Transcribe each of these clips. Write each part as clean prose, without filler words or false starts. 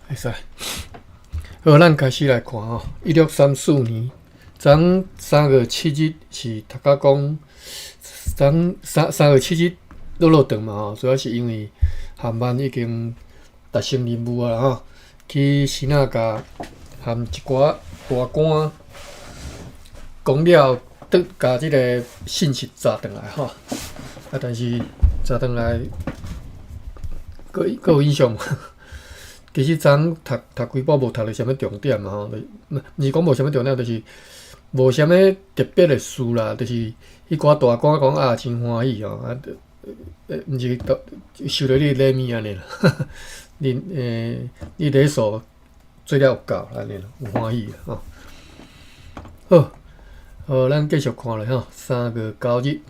会使。好，咱开始来看吼。1634年，昨3月7日是读甲讲，3月7日落长嘛吼，主要是因为韩班已经达成任务啊吼，去新加甲含一寡大官讲了，甲即个信息查转来吼。啊，但是查转来，佫有影响。其实昨读规部无读到啥物重点嘛吼，毋是讲无啥物重点，就是无啥物特别的事啦，就是迄寡大官讲啊真欢喜吼，啊，毋是收了你礼物安尼啦，你礼数做了有够安尼啦，有欢喜啦吼。好，咱继续看咧吼，3月9日，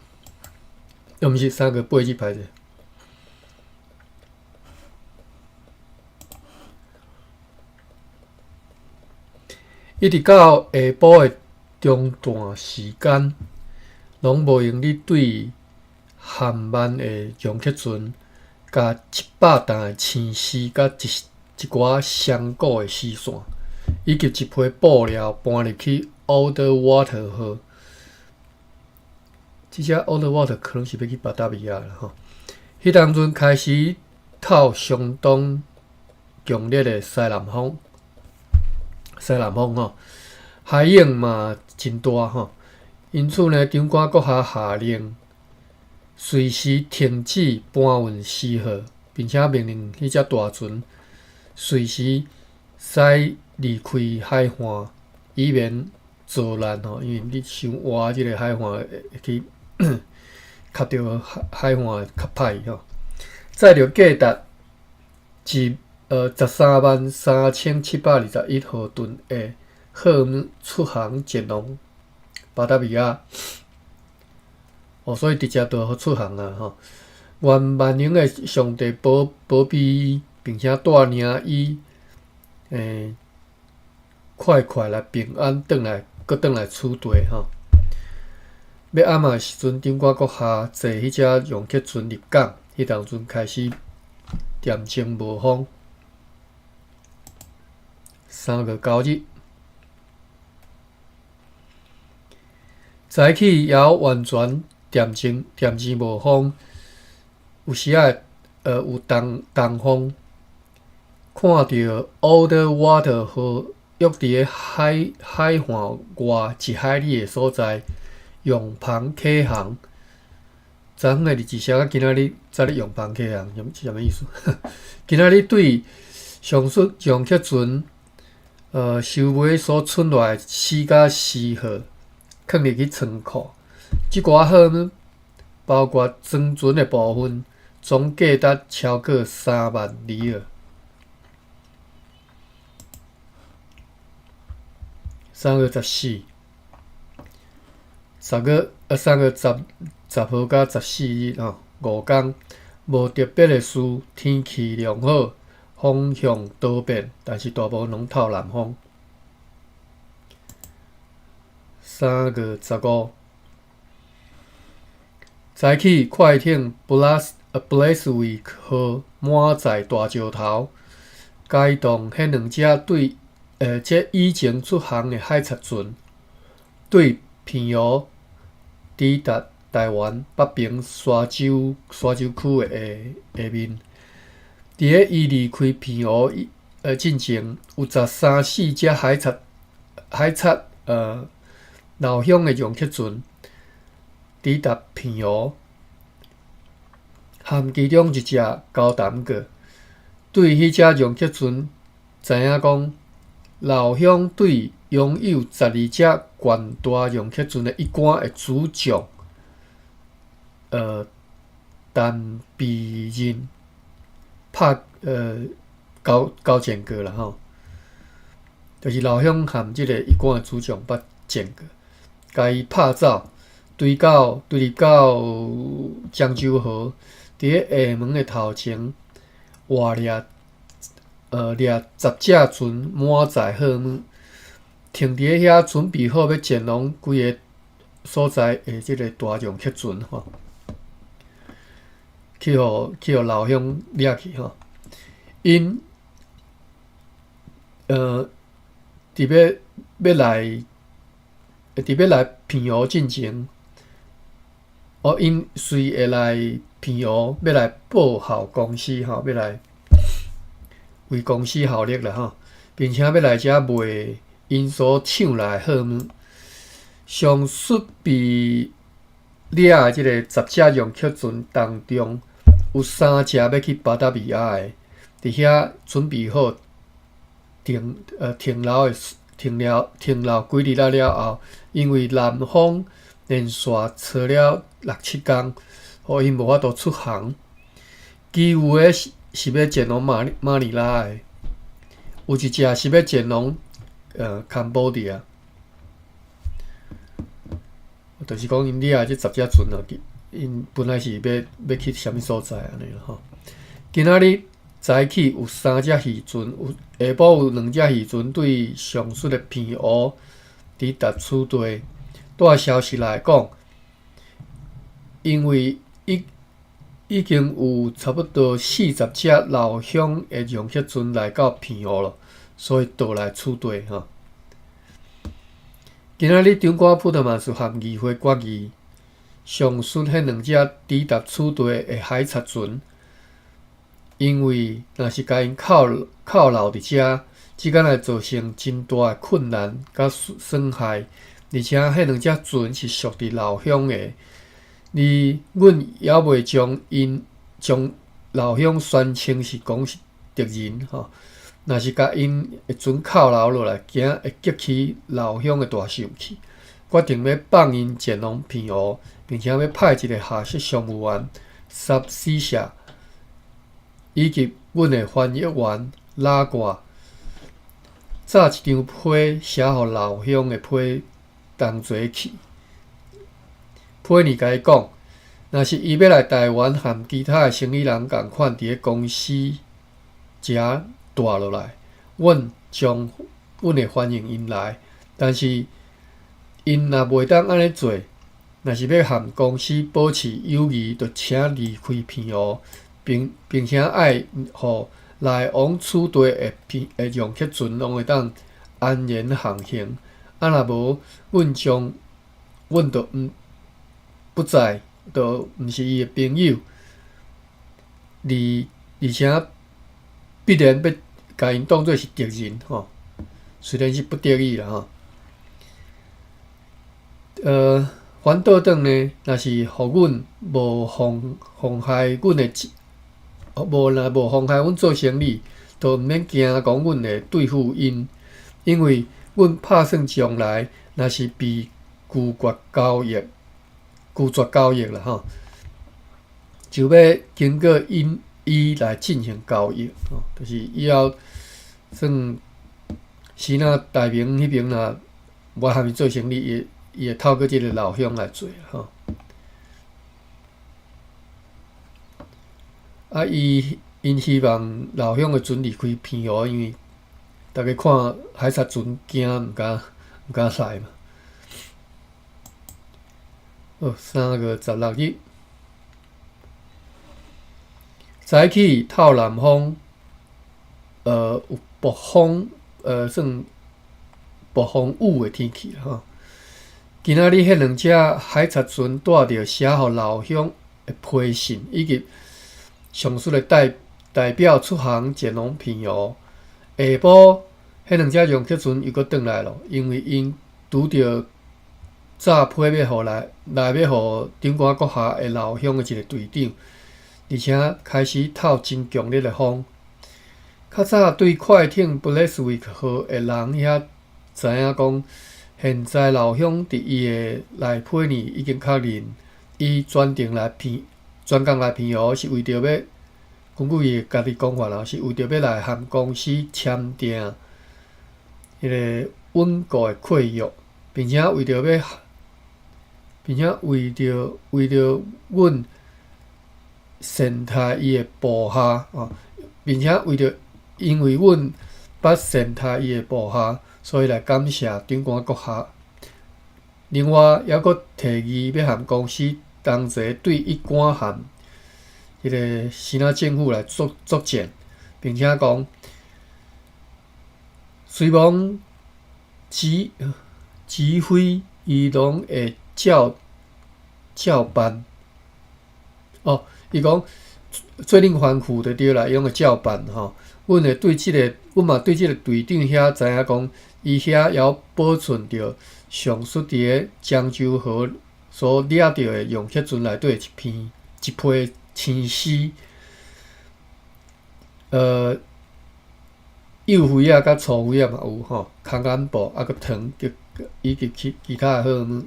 毋是3月8日歹势。一直到下晡的中段时间，拢无用你对韩漫的容克群，甲700担的青丝，甲一寡香菇的丝线，以及一批布料搬入去 Old Water 河。即只 Old Water 可能是要去巴达维亚啦吼。迄当阵开始透相当强烈的西南风。吼，海影嘛真大吼，因此呢，长官阁下令随时停止搬运丝货，并且命令迄只大船随时驶离开海岸，以免遭难吼。因为你伤活即个海岸会去卡着海岸会较歹吼。载着价值至133721号吨的货物出航前往巴达维亚，所以直接就好出航啊吼。愿万能的上帝保庇，并且带领伊快来平安转来厝地吼。要暗的时阵，长官阁下坐迄只容克船入港，迄当阵开始恬静无风。3月9日，早起也完全恬静无风，有时有东风，看到 Old Water 河约伫海岸外1海里的所在，用篷启航。昨昏的日志写到今仔日早日用篷启航，是啥物意思？今仔日对上述容克船。收尾所剩落的丝甲丝货，放入去仓库。即寡货物包括装船的部分，总价值超过3万里尔。3月14，3月10号到14日5天，无特别的事，天气良好。风向多变，但是大部分拢透南风。3月15，早起快艇 Braithwaite 号满载大石头，解动迄两只对这以前出航的海贼船，对平遥抵达台湾北平沙洲区的下面。伫咧伊离开平遥进前，有13、14只海贼老乡的容克船抵达平遥，含其中一只高谈过。对迄只容克船知影讲，老乡对拥有12只悬大容克船的一干的主将但被人交战过啦吼，就是老乡含即个一贯的主将捌战过，甲伊拍走，对入到漳州河，伫咧厦门的头前，活掠10只船满载货物，停伫咧遐准备好要前往几个所在的即个大容克船吼。去互老乡掠去吼，因伫要来骗讹进前，因随会来骗讹，要来报效公司吼，要来为公司效力啦吼，并且要来遮卖因所抢来的货物。上述被掠的即个10只用客船当中，有3只要去巴达维亚的，伫遐准备好停留几日了后，因为南方连续吹了6、7天，互因无法度出航。其余的是要前往马尼拉的，有一只是要前往Cambodia。就是讲，因掠即10只船啊，因本来是要去啥物所在安尼啦吼。今仔日早起有3只渔船，下晡有2只渔船对上述的骗讹抵达处地。带消息来讲，因为已经有差不多40只老乡的用客船来到骗讹了，所以倒来处地吼。今仔日长官普特曼斯和议会决议，上述迄2只抵达处地的海贼船，因为若是甲因扣留伫遮，只敢会造成真大的困难甲损害，而且迄2只船是属伫老乡的，而阮也未将老乡宣称是讲是敌人吼。若是甲因的船扣留落来，惊会激起老乡的大生气，决定要放因前往骗讹，并且要派一个下设商务员沙西社，以及阮的翻译员拉挂，炸一张批写互老乡的批同齐去。批呢甲伊讲，若是伊要来台湾，和其他的生意人共款，伫咧公司遮住落来，阮会欢迎因来，但是因若袂当安尼做，若是要和公司保持友谊，就请离开骗讹，并且爱互来往处地的用客船拢会当安然航行。若无，阮就不在，就毋是伊的朋友，而且必然要甲因当作是敌人吼。虽然是不得已啦吼。反倒转呢，若是互阮无妨害阮的，无妨害阮做生意，就毋免惊讲阮会对付因，因为阮打算将来若是被拒绝交易啦吼，就要经过伊来进行交易吼，就是以后算是若大明迄边若无和伊做生意，伊会透过即个老乡来做吼。因希望老乡的船离开骗讹，因为大家看海贼船惊毋敢来嘛。3月16日，早起透南风，有暴风，算暴风雨的天气吼。今仔日迄2只海贼船带着写互老乡的批信，以及上述的代表出航前往骗讹。下晡，迄2只用客船又搁转来咯，因为因拄着炸批要互长官阁下的老乡的一个队长，而且开始透真强烈的风。较早对快艇布莱斯维克号的人遐知影讲，现在老乡伫伊的内批呢已经确认，伊专工来骗讹，是为着要根据伊家己讲法啦，是为着要来和公司签订迄个稳固的契约，并且为着阮善待伊的部下并且因为阮捌善待伊的部下，所以来感谢长官阁下。另外，还阁提议要和公司同齐对伊管和迄个新政府来作战，并且讲随亡指挥伊拢会照办。哦，伊讲做恁吩咐就对啦，伊拢会照办吼。阮嘛对即个队长遐知影讲，伊遐还保存着上述伫个漳州河所掠到的用铁船内底一批青丝，幼灰仔甲粗灰仔嘛有吼，空眼布啊个糖，以及其他的货物。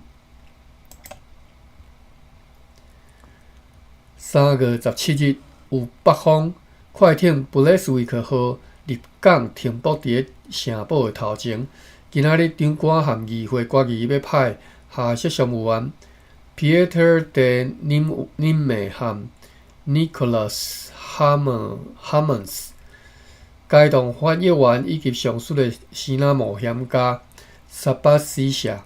3月17日，有北方快艇布莱斯维克号入港停泊伫个城堡的头前。今仔日长官含议会决议要派下设商务员 Pieter de Nijme 和 Nicholas Hammonds， 该同翻译员以及上述的希腊冒险家萨巴西夏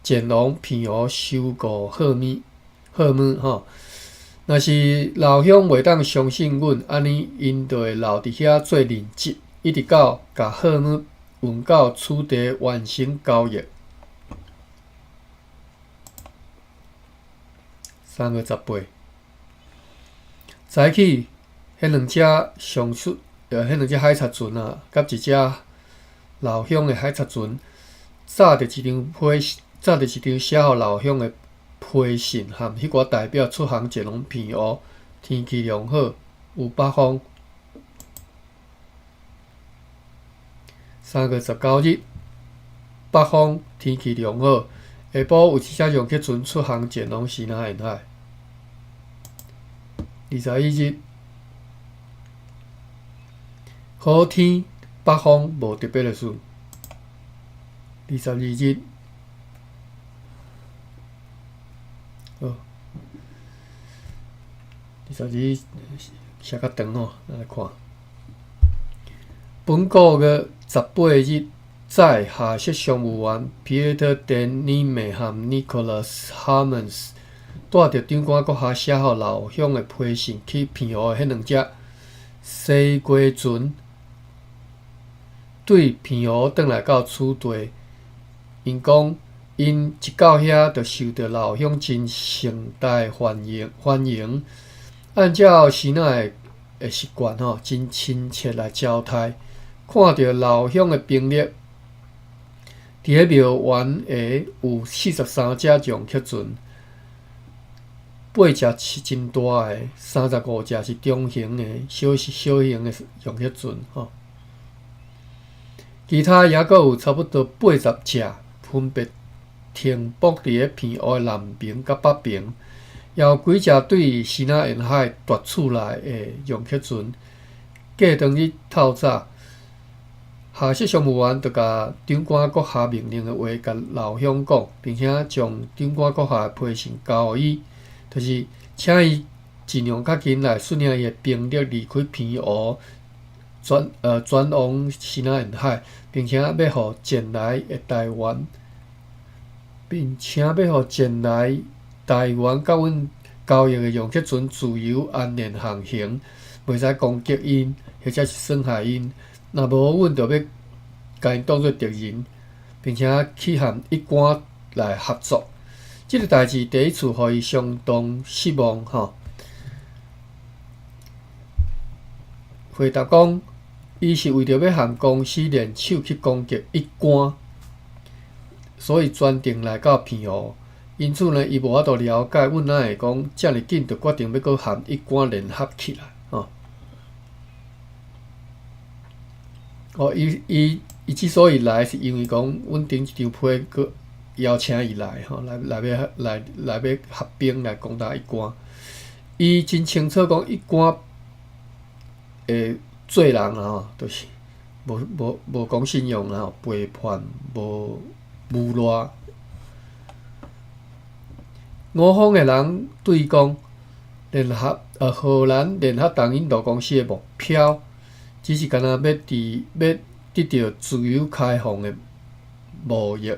前往平湖收购货物吼。若是老乡袂当相信阮，安尼因就会留伫遐做练习，一直到甲货物运到此地完成交易。3月18日，早起，迄两只海贼船啊，甲一只老乡的海贼船，载着一张写互老乡的批信，和迄寡代表出航前往平湖，天气良好，有北风。3月19日，北风，天气良好，下晡有一只用客船出航前往西南沿海。21日，好天，北风，无特别的事。22日，22日写较长吼，咱来看。本个月18日，载下设商务员 Pieter de Nijme 和 Nicholas Hammonds， 带着长官阁下写互老乡的批信去平湖的迄两只西瓜船，对平湖转来到此地。因讲，因一到遐就受到老乡真盛大欢迎，按照希腊的习惯吼，真亲切来招待。看到老乡的兵力，伫个庙园下有43只用客船，8只是真大个，35只是中型的、小型的用客船吼。其他也阁有差不多80只，分别停泊伫个平湖的南边甲北边，也有几只对西南沿海夺取来的用客船。过当日透早，下设商务员就甲长官阁下命令的话甲老乡讲，并且将长官阁下的批信交互伊，就是请伊尽量较紧来率领伊的兵力离开平湖，转往西南沿海，并且要互前来的台湾甲阮交易的用客船自由安全航行，袂使攻击因，或者是损害因。若无，阮就要甲因当作敌人，并且去和一官来合作。即个代志第一次互伊相当失望吼。回答讲，伊是为着要和公司联手去攻击一官，所以专程来到平湖。因此呢，伊无法度了解阮哪会讲遮尔紧就决定要搁和一官联合起来吼。伊之所以来，是因为讲阮顶一张批搁邀请伊来吼，来要合兵来攻打一官。伊真清楚讲一官会做人啊吼，就是无讲信用啊，背叛无赖。我方的人对伊讲，荷兰联合东印度公司的目标，只是干那要得到自由开放的贸易。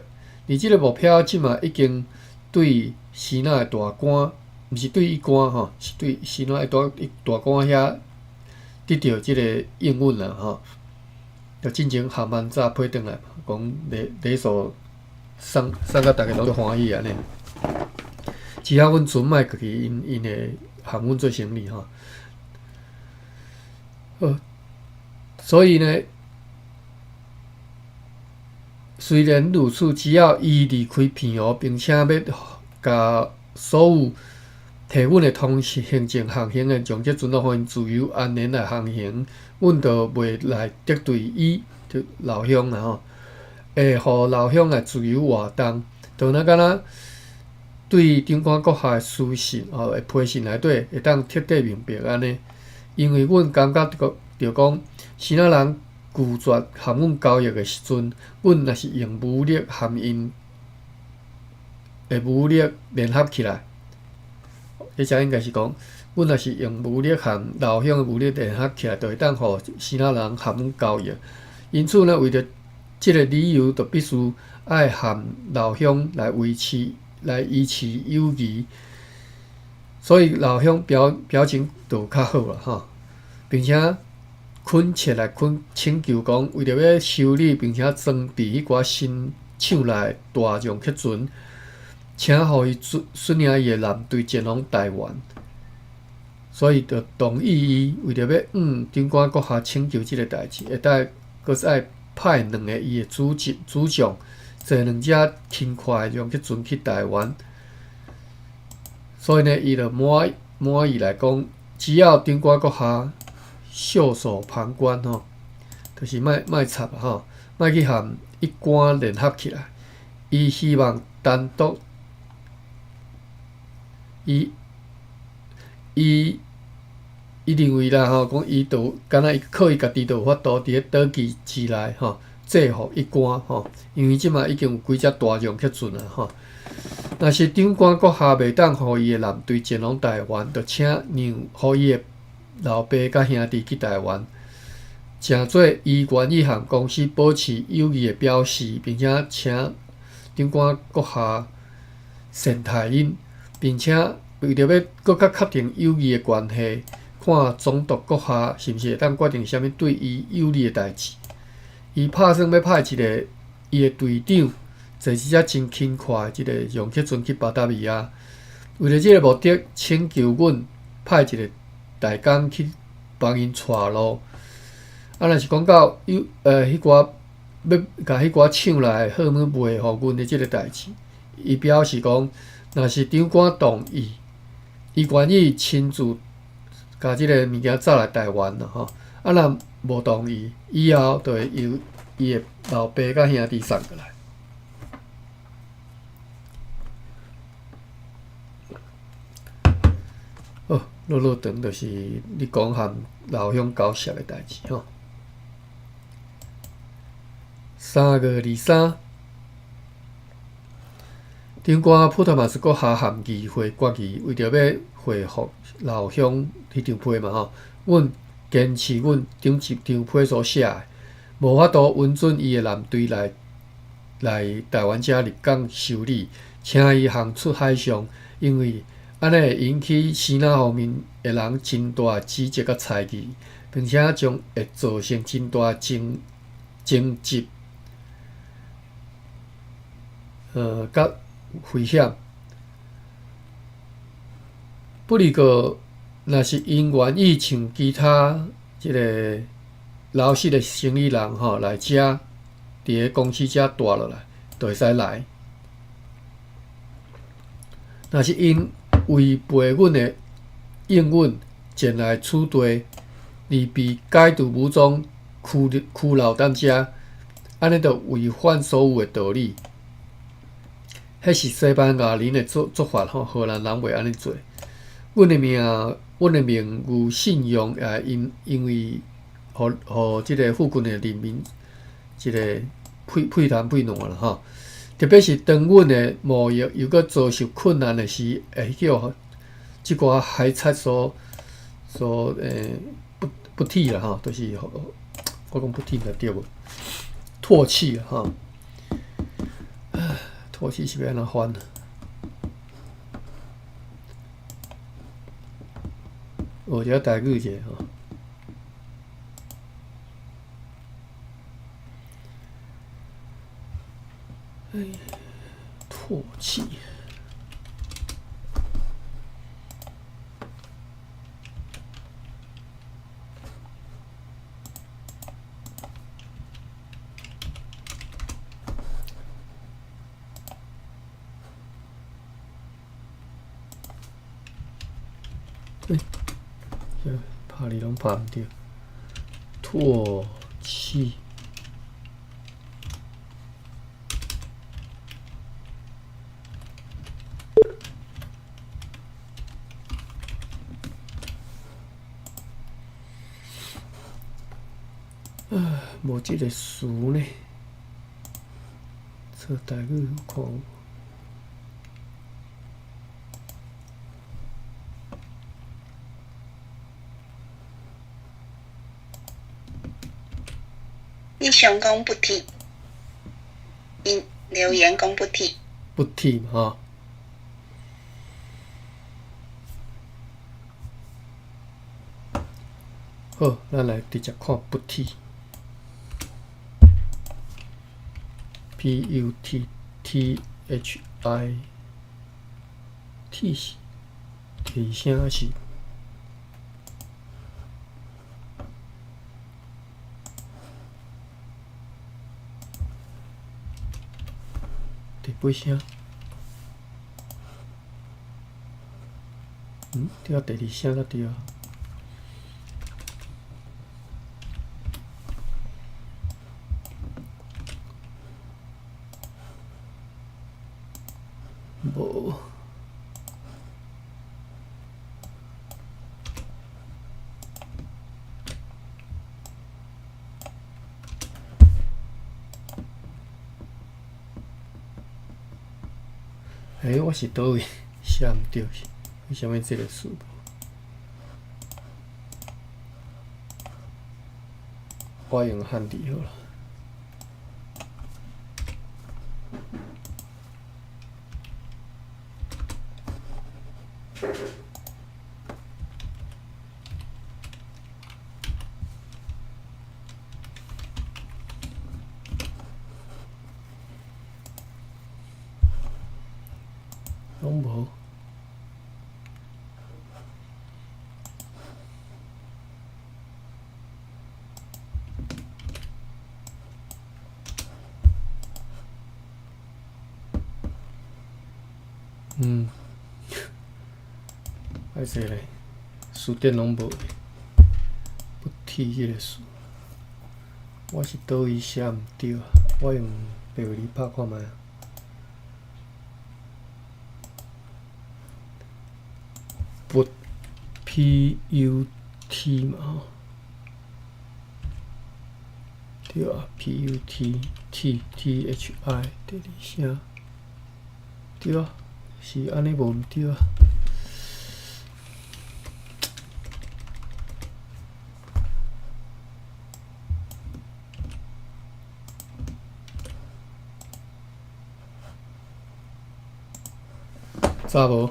而即个目标即嘛已经对西南的大官，毋是对伊官吼，是对西南的大官遐得到即个应允啦吼。就进前下班早配转来嘛，讲礼数送到大家拢欢喜安尼。只要阮船卖去因会含阮做生意吼。所以呢，虽然如此，只要伊离开平湖，并且要甲所有提阮的通行证航行的将这船互因自由安全来航行，阮就袂来得罪伊，就老乡啦吼。会互老乡来自由活动，就若敢若对长官阁下的书信的批信内底会当彻底明白安尼。因为阮感觉着讲，是哪人拒绝含阮交易的时阵，阮若是用武力含因的武力联合起来，或者应该是讲，阮若是用武力含老乡的武力联合起来，就会当互是哪人含阮交易。因此呢，为着即个理由，就必须爱含老乡来维持、来维持友谊。所以老乡表情就较好啦吼，并且恳切来请求讲，为着要修理并且装备迄寡新厂内大众客船，请互伊率领伊的舰队前往台湾。所以就同意伊为着要长官阁下请求即个代志，会当阁是爱派2个伊的主将，坐2只轻快的客船去台湾。所以呢，伊就满意来讲，只要长官阁下袖手旁观吼，就是莫插吼，莫去含一官联合起来。伊希望单独，伊认为啦吼，讲伊就敢若伊靠伊家己就有法度伫咧岛屿之内吼制服一官吼，因为即马已经有几只大众客船啊吼。若是长官阁下袂当互伊的舰队前往台湾，就请让互伊的老爸甲兄弟去台湾，诚做伊愿意和公司保持友谊的表示，并且请长官阁下善待因，并且为着要搁较确定友谊的关系，看总督阁下是毋是会当决定啥物对伊有利的代志。伊打算要派一个伊的队长。坐一只真轻快的一个用客船去巴达维亚，为了这个目的，请求阮派一个代工去帮因带路。若是讲到迄寡要甲迄寡厂内货物卖互阮的即个代志，伊表示讲，若是长官同意，伊愿意亲自甲即个物件载来台湾啦吼。若无同意，以后就会由伊的老爸甲兄弟送过来。落长就是你讲含老乡交涉的代志吼。3月23，长官普特马斯阁下含议会决议，为着要回复老乡迄张批嘛吼，阮坚持阮顶一张批所写的，无法度允准伊的舰队来台湾遮入港修理，请伊航出海上，因为安尼会引起西南方面的人真大指责甲猜疑，并且将会造成真大争执，甲危险。不如果若是因愿意像其他即个老实的生意人吼来遮，伫个公司遮住落来，就会使来。若是因违背阮的应允，前来此地，而被解除武装拘留咱遮，安尼就违反所有的道理。迄是西班牙人的做法吼，荷兰人袂安尼做。阮的名誉信用也因为互即个附近的人民一个配谈配暖啦吼。特别是当阮的贸易又搁遭受困难的时，会叫即寡海贼所不替啦吼，就是我讲不替啦对无？唾弃啦吼，唾弃是要安怎翻？学一下台语者吼。唾弃。拍你拢拍唔着，唾弃。无即个词呢，做台语有看有。你想讲不提，你留言讲不提，不提嘛吼。好，咱来直接看不提。P-U-T-T-H-I， T 是提声是。第八声，对啊，第二声才对啊。无。我是倒位写毋对去？为什么这个字无？我用汉字好了。拢无。歹势咧，词典拢无，不提迄个词。我是倒位写毋对啊？我用白话字拍看觅。不 ，P-U-T 嘛吼，对啊 ，P-U-T-T-T-H-I 第二声，对啊，是安尼无毋对啊。知无？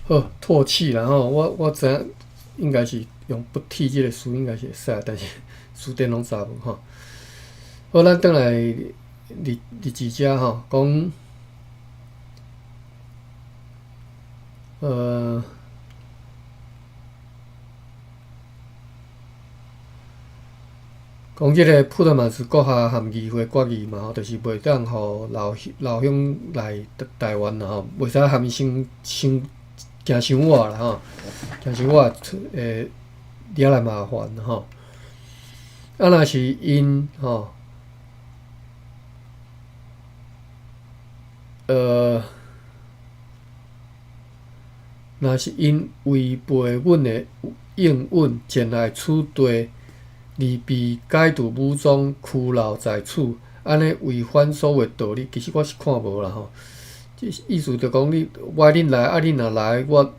好，唾弃啦吼，我知影应该是用不提即个词应该是会使，但是词典拢查无吼。好，咱转来第二只吼，讲讲即个普特曼斯国校含议会决议嘛吼，就是袂当互老乡来台湾啦吼，袂使含伊行伤晏啦吼，行伤晏惹来麻烦吼。啊，若是因吼，若是因违背阮的应允，前来此地，而被解除武装拘留在此，安尼违反所谓道理，其实我是看无啦吼。即意思就讲我恁来，啊恁若来，我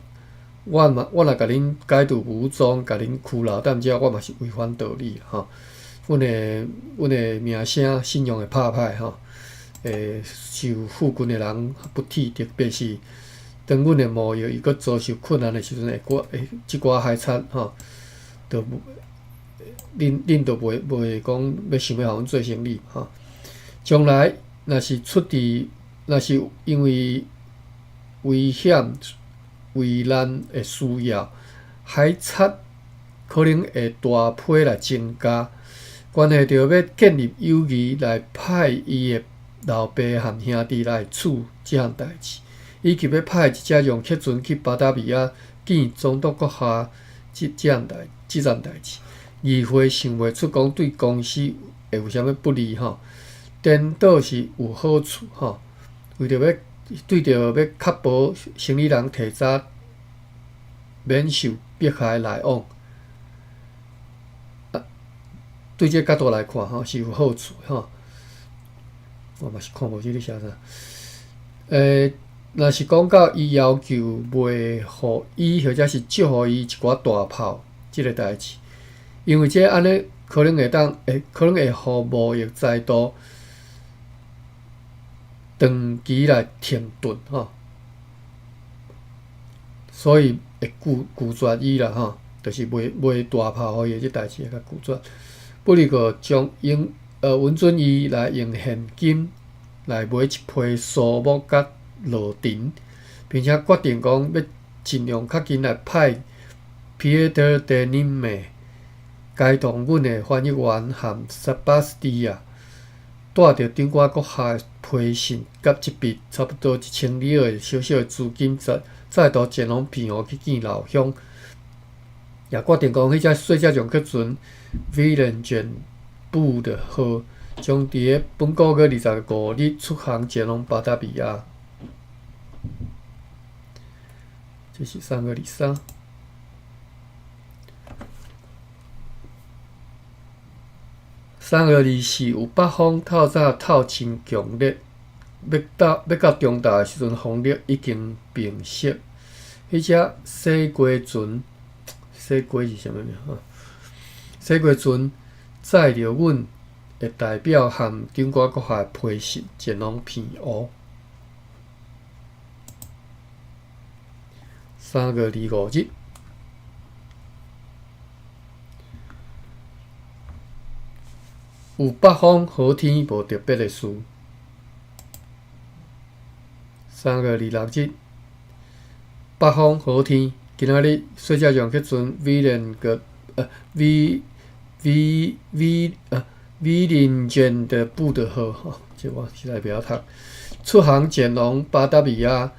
若甲恁解除武装，甲恁拘留，但毋只我嘛是违反道理吼。阮的名声、信用会拍歹吼，受附近的人不体，特别是当阮的幕僚伊阁遭受困难的时阵，即寡害惨吼，就恁就袂讲要想要互阮做生意吼。将来若是因为危险、危难的需要，海贼可能会大批来增加，关系到要建立友谊来派伊的老爸和兄弟来处即项代志，以及要派一只容克船去巴达比亚见总督阁下即站代志。议会想袂出讲对公司会有啥物不利吼，颠倒是有好处吼。为着要确保生意人提早免受迫害来往，对这角度来看吼是有好处吼。我嘛是看无即个写啥。若是讲到伊要求袂互伊或者是借互伊一寡大炮即个代志。因为这安尼可能会互贸易制度长期来停顿吼，所以会拒绝伊啦吼，就是卖大炮互伊即代志会较拒绝。不如个将允准伊来用现金来买一批树木甲路程，并且决定讲要尽量较紧来派Pieter de Nime。该同阮的翻译员和塞巴斯蒂亚带着长官阁下的批信，甲一笔差不多1000里的小小的资金，再度前往平湖去见老乡，也决定讲迄只细只容克船 Villeneuve 布的号，将伫个本个月25日出航前往巴达比亚。这是3月23。3月24有北风透早透真强烈，要到中昼的时阵，风力已经平息。迄只西瓜船，西瓜是啥物呢？西瓜船载着阮的代表和长官阁下的批信前往平湖。3月25日。有北风好天，无特别的事。3月26日，北风好天。今仔日细只容克船Villeneuve的布的号吼，这我实在袂晓读。出航前往巴达比亚，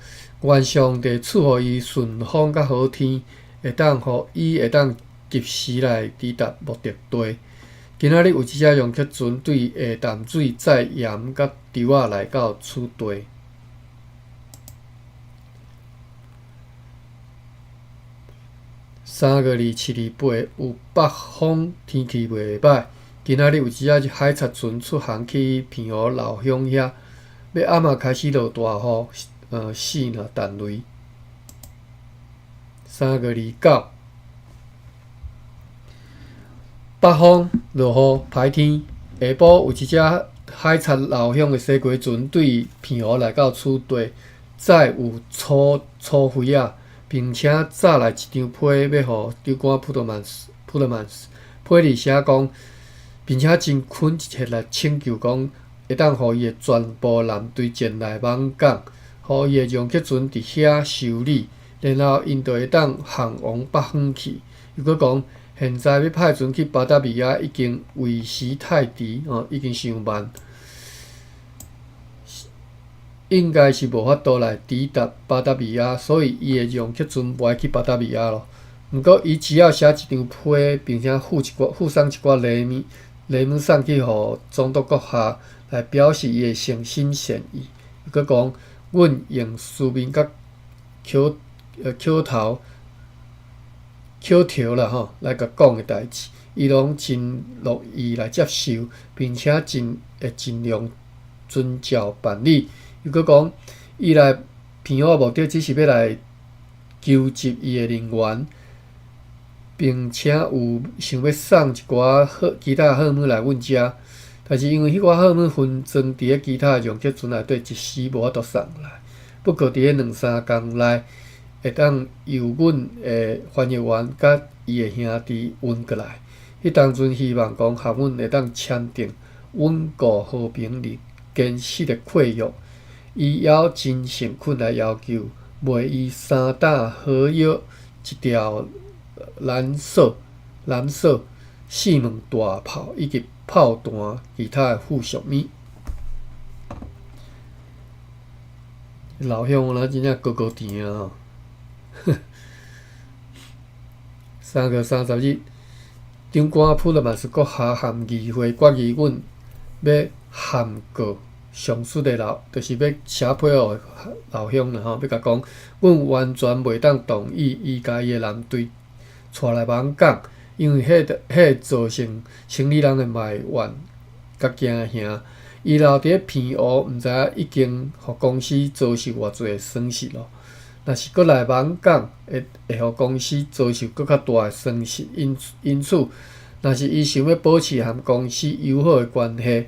愿上帝赐予伊顺风甲好天，互伊会当及时来抵达目的地。今仔日有一只容克船对下淡水载盐甲稻仔来到此地。3月27、28有北风，天气袂歹。今仔日有一只海贼船出航去平湖老乡遐，要暗仔开始落大雨，死若弹雷。3月29。北风落雨歹天，下晡有一只海贼老乡的西瓜船对平湖来到此地，载有粗灰仔，并且载来一张批要互长官普特曼斯批里写讲，并且真恳切来请求讲，会当互伊的全部舰队前来望港，互伊的容克船伫遐修理，然后因就会当航往北方去。又搁讲。现在要派船去巴达比亚已经为时太迟，已经伤慢，应该是无法度来抵达巴达比亚，所以伊会用客船无爱去巴达比亚咯。毋过伊只要写一张批，并且附送一寡礼物送去互总督阁下，来表示伊的诚心诚意。又搁讲，阮用书面甲口条啦吼，来甲讲的代志，伊拢真乐意来接受，并且会尽量遵照办理。又搁讲，伊来平湖的目的只是要来纠集伊的人员，并且有想要送一寡其他好物来阮遮，但是因为迄寡好物分装伫咧其他的容克船内底，一时无法度送来。不过伫咧2-3工内，会当由阮的翻译员甲伊的兄弟运过来。迄当阵希望讲，互阮会当签订稳固和平日坚实的契约，以咬真诚恳来要求，袂以三打好药一条蓝锁、四门大炮以及炮弹其他的附属物。老乡咱真正高高甜啊！3月30日，长官普勒曼斯国下函议会决议，阮要函告上述的就是要写配偶的老乡啦吼，要甲讲，阮完全袂当同意伊家己的男队带来网港，因为迄造成城里人的埋怨甲惊吓。伊留伫片湖，毋知影已经互公司遭受偌济的损失咯。若是搁来网港，会互公司遭受搁较大的损失。因此，若是伊想要保持和公司友好的关系，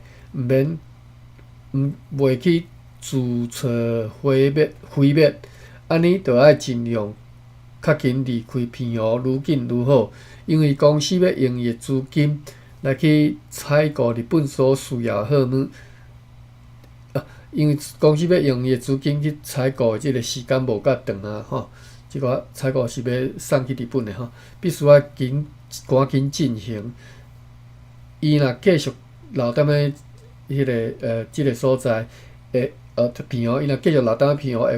袂去自找毁灭，安尼就要尽量较紧离开片湖，愈紧愈好。因为公司要用伊的资金来去采购日本所需要的货物。因为公司要用伊的资金去采购的即个时间无甲长啊，吼，即个采购是要送去日本的吼，必须要赶紧进行。伊若继续留踮咧迄个即个所在，片湖，伊若继续留踮片湖，会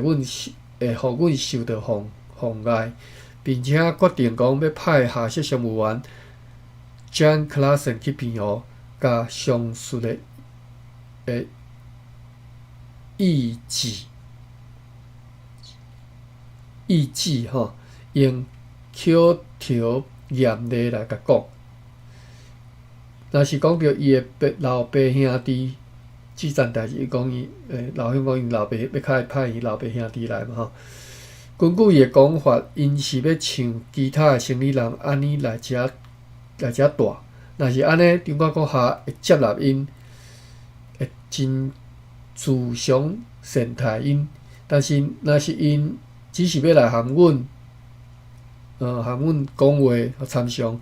互阮受到妨碍，并且决定讲要派下设商务员 John Clason 去片湖，甲上述的意志吼，用口条严厉来甲讲。若是讲着伊的老爸兄弟即件代志，伊讲伊老乡讲因老爸要派伊老爸兄弟来嘛吼。根据伊的讲法，因是要像其他的生理人安尼来遮住。若是安尼，长官阁下会接纳因，会真自相善待因。但是若是因只是要来含阮讲话参详，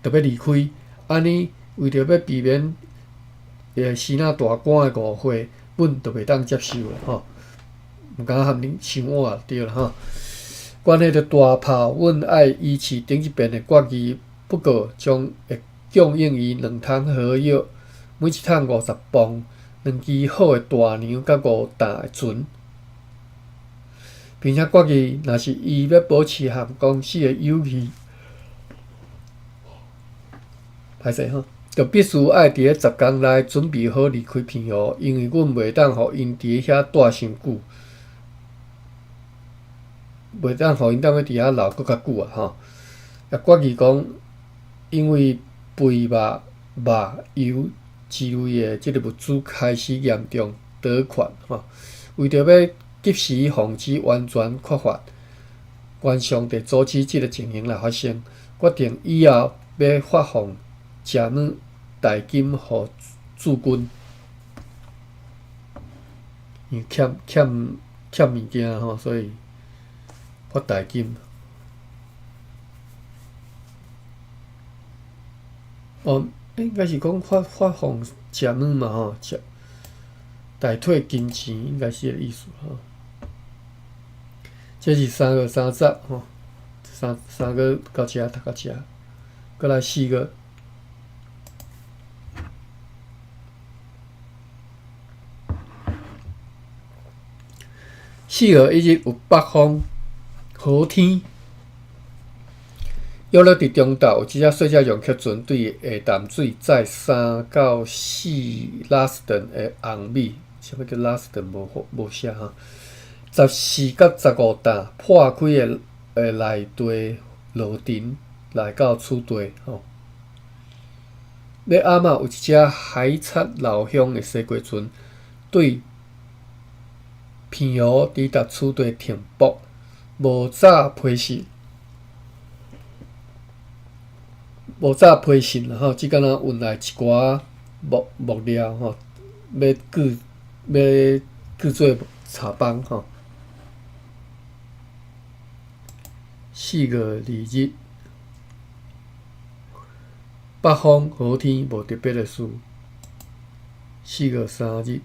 就要离开，安尼为着要避免死那大官的误会，阮就袂当接受啦吼。毋敢含恁伤晏就对啦吼。关系着大炮，阮爱依持顶一遍的决议，不过将会供应伊2桶好药，每一桶50磅，2支好的大娘甲5担的船，并且决议，若是伊要保持和公司的友谊，歹势吼，就必须爱伫咧10天内准备好离开片湖，因为阮袂当互因伫遐待伤久，袂当互因踮咧伫遐留搁较久啊吼。也决议讲，因为肥肉、油之类的即个物资开始严重倒缺吼，为着要及时防止完全缺乏，原上地阻止即个情形来发生，决定以后要发放食物代金互驻军，因为欠物件吼，所以发代金。应该是讲发放食物嘛吼，代退金钱应该是个意思吼。这是3月30吼，3月到遮读到遮，过来4月。4月1日有北风、好天。约了伫中岛有一只细只容客船对下淡水载3到4拉斯顿的红米，啥物叫拉斯顿无写哈，14到15担破开的内地路程来到此地吼。咧暗仔有一只海贼老乡的西瓜船对片湖抵达此地停泊，无早批示。无早批信啦吼，即敢若运来一寡木料吼，要做茶帮吼。4月2日，北风好天，无特别的事。4月3日，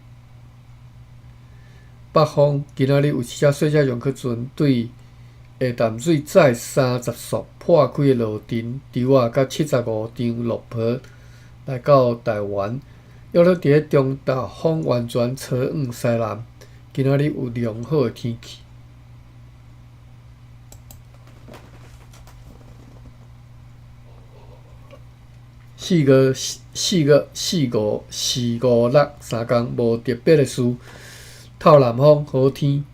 北方今仔日有一只小只游客船对下淡水载30艘破开的路程舟仔甲75张落坡来到台湾，约了伫中岛风完全朝向西南。今仔日有良好的天气。4、5、6、3天无特别的事。透南风，好天。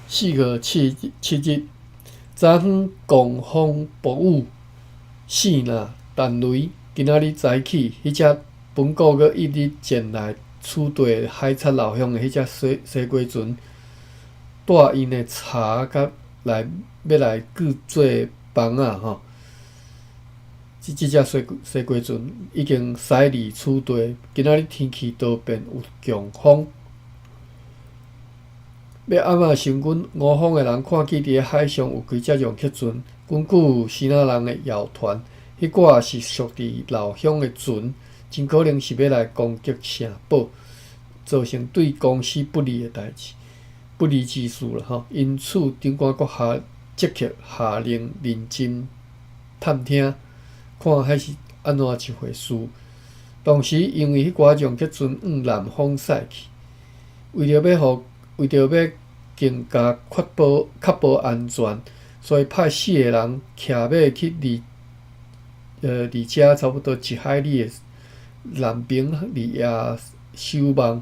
4、5、7日，昨昏狂风暴雨，4呐弹雷。今仔日早起，迄只本国阁一日前来处地海贼老乡的迄只西瓜船，带因的茶甲要来锯做房仔吼。即只西瓜船已经驶离处地，今仔日天气多变，有强风。要暗仔时分，吴方的人看见伫海上有几只洋客船，根据西那人的谣传，迄挂是属伫老乡的船，真可能是要来攻击城堡，造成对公司不利之事啦吼。因此，长官阁下即刻下令认真探听，看迄是安怎一回事。当时因为迄寡洋客船往南方驶去，为着要更加确保安全，所以派4个人骑马去离遮差不多1海里的南边离遐守望，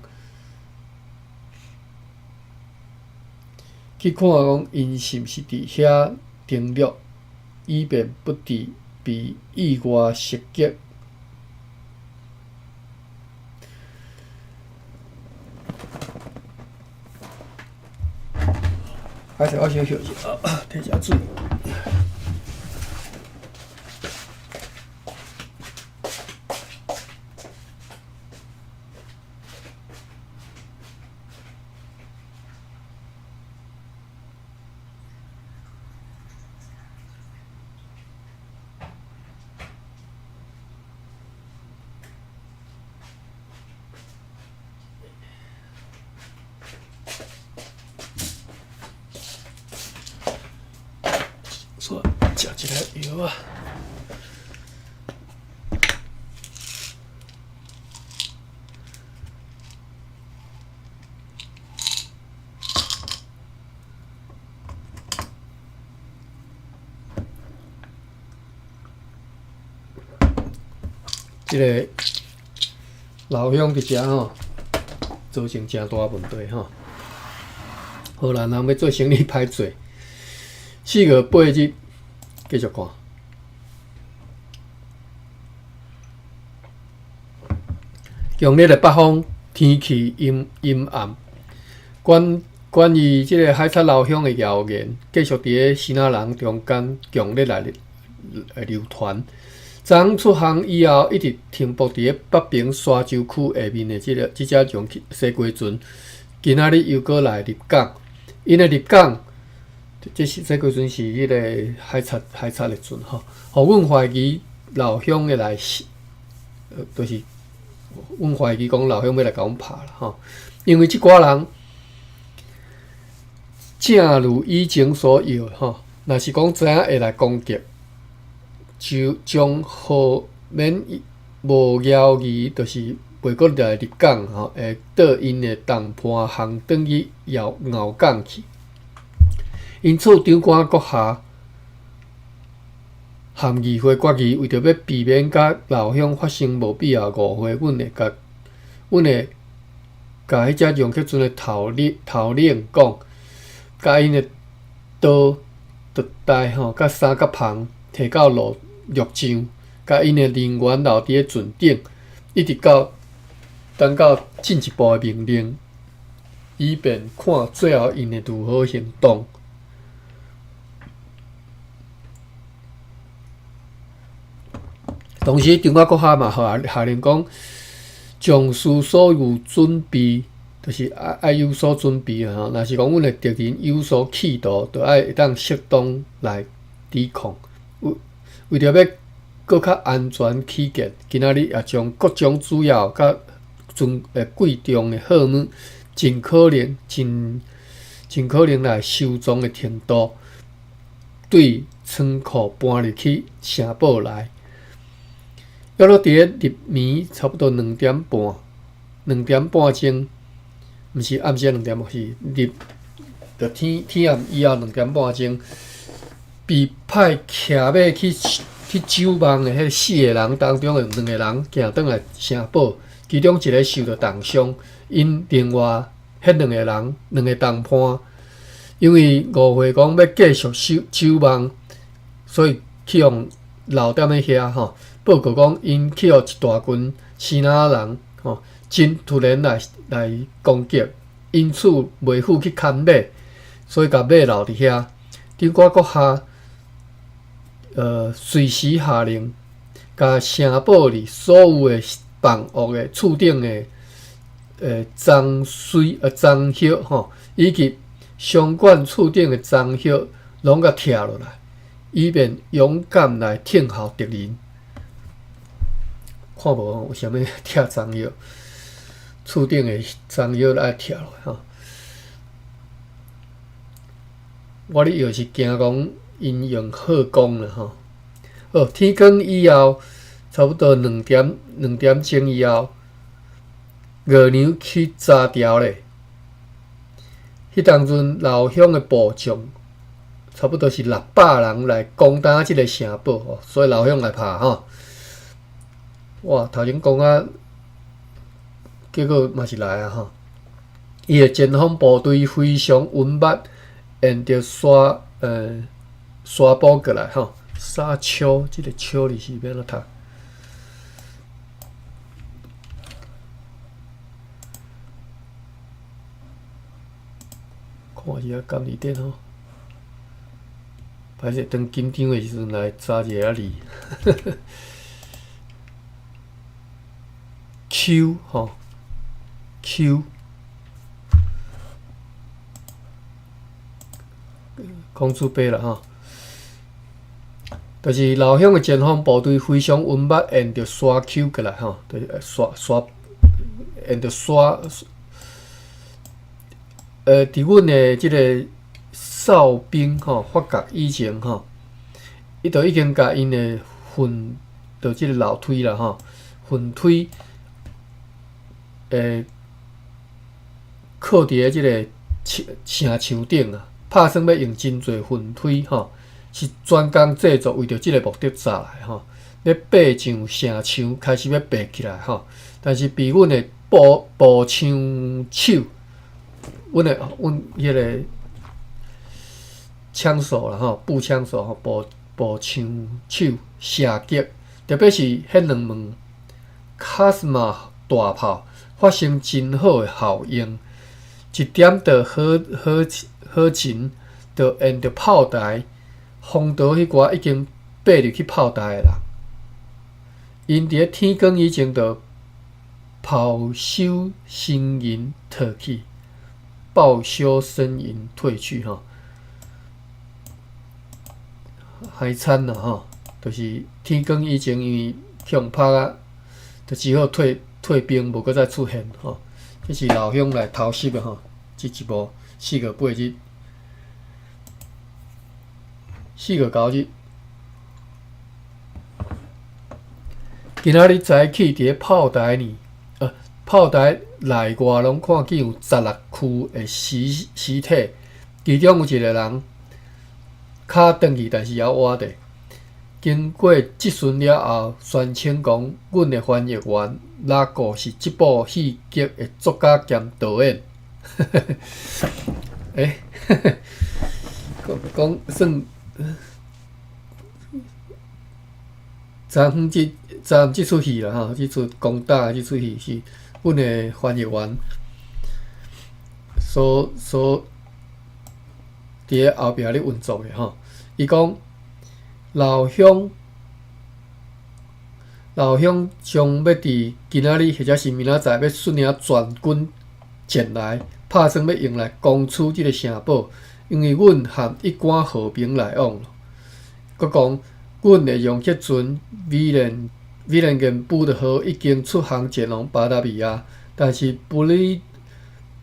去看讲因是毋是伫遐登陆，以便不致被意外袭击。我小休息啊，摕下水。食一个药啊！即个老乡伫遮吼，造成诚大问题吼。荷兰人要做生意歹做。4月8日。继续看。强烈的北风，天气阴暗。关于即个海贼老乡的谣言，继续伫西那人中间强烈来流传。昨昏出航以后，一直停泊伫北平沙洲区下面的即只洋西瓜船，今仔日又搁来入港。因的入港。这是西瓜船是迄个海贼的船吼，互阮怀疑老乡要来，就是阮怀疑讲老乡要来甲阮拍啦吼，因为即寡人正如以前所言吼，若是讲知影会来攻击，就将好免无犹豫，就是袂阁来入港吼，会倒因的同伴航转去后港去。因此，长官阁下含议会决议，为着要避免甲老乡发生无必要误会，阮会甲迄只洋客船的头领讲，甲因的刀、特带吼，甲衫甲篷摕到陆上，甲因的人员留伫船顶，一直等到进一步的命令，以便看最后因会如何行动。同时，长官阁下嘛下令讲，将士所有准备，就是爱有所准备啊！若是讲阮的敌人有所企图，就爱会当适当来抵抗。为着要搁较安全起见，今仔日也将各种主要甲贵重的好物，真可能来收藏的程度，对仓库搬入去城堡内。约落伫咧入暝差不多2点半钟，毋是暗时2点，是入天暗以后2点半钟，被派骑马去守望的迄4个人当中的2个人行转来城堡，其中1个受到重伤，因另外迄2个同伴，因为误会讲要继续守望，所以去互留踮咧遐吼。报告讲，因去互一大群支那人真突然来攻击，因此袂赴去牵马，所以甲马留伫遐。顶寡阁下随时下令，甲城堡里所有的房屋的厝顶的棕叶以及相关厝顶的棕叶，拢甲拆落来，以便勇敢来听候敌人。看无有啥物拆棕叶，厝顶的棕叶爱拆落来我咧又是惊讲因用好讲啦天光以后，差不多2点钟以后，月娘去查条咧。迄当阵老乡的部将差不多是600人来攻打即个城堡所以老乡来拍哇，头前讲啊，结果嘛是来伊的前方部队非常稳密，沿着沙坡过来沙丘，即个丘字是要安怎读？看一下监理点歹势，当紧张的时阵来查一下字。Q Q， 讲出白了就是老乡的前方部队非常稳密，沿着沙丘过来就是沿着沙。伫阮的即个哨兵发觉以前伊就已经甲因的粪，就即个楼梯啦粪梯靠伫咧即个城墙顶拍算要用真侪粪梯是专工制作，为着即个目的砸来要爬上城墙，开始要爬起来但是被阮的步枪手，阮迄个枪手啦步枪手步枪手射击，特别是迄2门卡斯玛大炮。发生真好的效应，一点到好前，就沿着炮台，风岛迄寡已经爬入去炮台的人，因伫咧天光以前就报销呻吟退去，还惨啦就是天光以前，因为向拍啊，就只好退兵，无搁再出现这是老乡来偷袭的这一幕4个8日，4个9日。今仔日早起伫咧炮台呢，炮台内外拢看见有16具的尸体，其中有1个人脚断去，但是还活着。经过质询了后，宣称讲，阮的翻译员拉古是即部戏剧的作家兼导演。讲算昨昏即出戏啦即出攻打即出戏是阮的翻译员所伫咧后壁咧运作的伊讲。老乡将要伫今仔日或者是明仔载要率领全军前来，拍算要用来攻取即个城堡，因为阮含一贯和平来往。佮讲，阮的用客船威廉根布的号已经出航前往巴达比亚，但是布里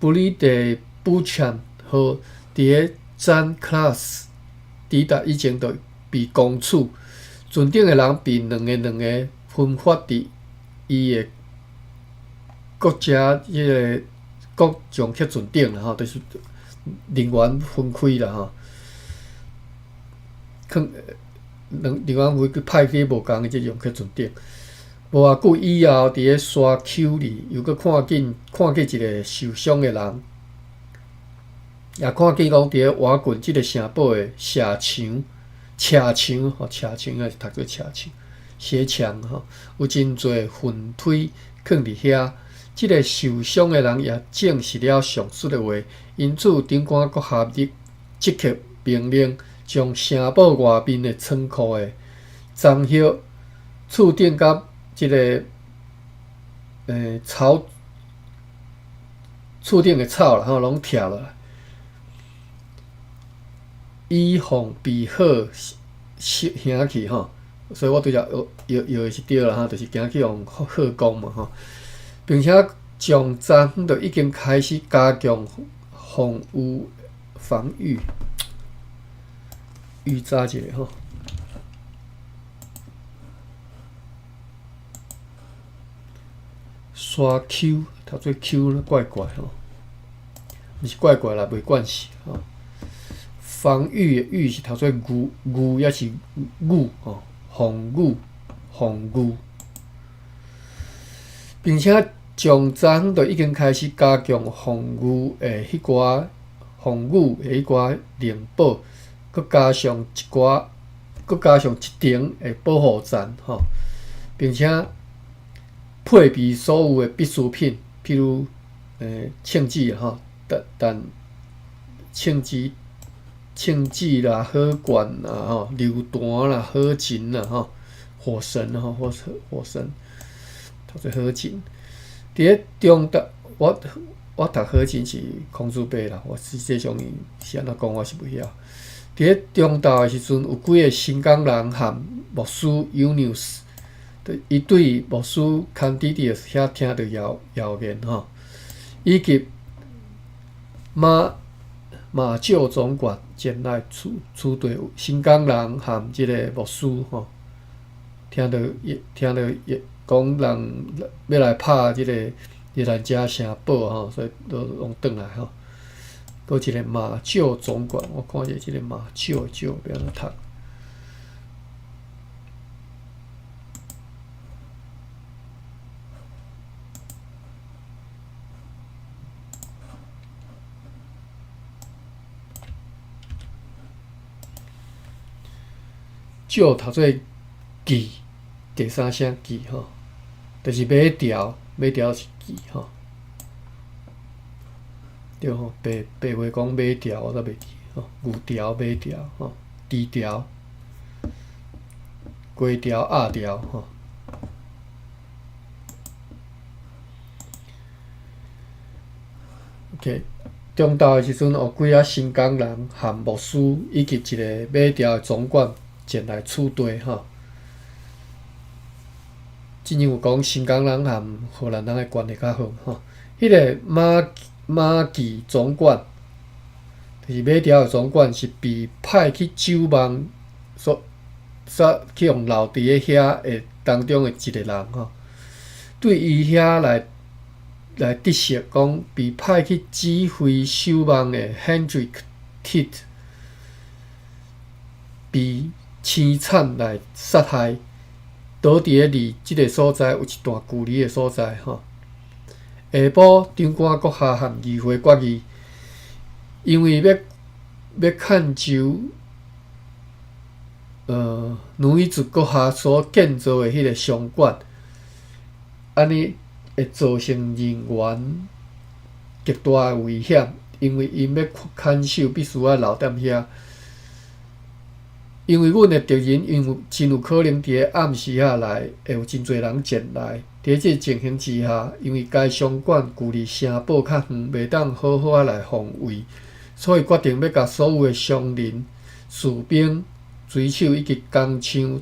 德布强和伫个詹克拉斯抵达以前就被攻处，船顶的人被两个分发伫伊的国家迄个国上客船顶啦吼，就是人员分开啦吼。人员会去派去无共的即用客船顶。无偌久以后，伫个山丘里又搁看见一个受伤的人，也看见讲伫个瓦棍即个城堡的斜墙也是读做斜墙，斜墙吼，有真侪粪堆囥伫遐。即个受伤的人也证实了上述的话，因此长官阁下令即刻命令将城堡外面的仓库的樟叶、厝顶甲即个草厝顶的草啦，吼，拢拆落来，以防备好行去吼。所以我对遮摇的是对啦，吼，就是行去用好讲嘛，吼，并且将昨昏就已经开始加强防御，预早一下吼。山丘，读做丘怪怪吼，毋是怪怪啦，袂关系吼。防御的御是读做御也是御吼，防御，并且从昨昏就已经开始加强防御的迄寡灵宝，佮加上一层的保护站吼，并且配备所有的必需品，譬如枪支吼，但枪支啦、火管啦、吼榴弹啦、火箭啦、吼火绳吼、火绳，读做火箭。伫咧中岛，我读火箭是空自背啦，我实际上是安怎讲我是袂晓。伫咧中岛的时阵，有几个新港人和牧师 Unius。伊对牧师康弟弟遐听到谣言吼，以及马厩总管前来处队，新港人和即个牧师吼，听到讲人要来拍即个日兰遮城堡吼，所以都拢转来吼。搁一个马厩总管，我看者即个马厩要安怎读？厩读做记，第三声记吼，就是马条是记吼，对吼，白话讲马条我则袂记吼，牛条、马条吼，猪条、鸡条、鸭条吼。OK， 中昼的时阵，有几啊新港人和牧师以及一个马条的总管前来处队吼。真正有讲新港人和荷兰人的关系较好吼。迄个马记总管，就是马条的总管，是被派去守望去用留伫咧遐的当中的一个人吼。对伊遐来得悉讲，被派去指挥守望的 Hendrik Tit 被凄惨来杀害，倒伫咧离即个所在有一段距离的所在吼。下晡，长官阁下和议会决议，因为要看就女子阁下所建造的迄个商馆，安尼会造成人员极大的危险，因为因要看守必须要留踮遐。因为阮的敌人真有可能伫咧暗时来，会有真侪人前来。伫即情形之下，因为该商馆距离城堡较远，袂当好好来防卫，所以决定要甲所有的商人、士兵、水手以及工厂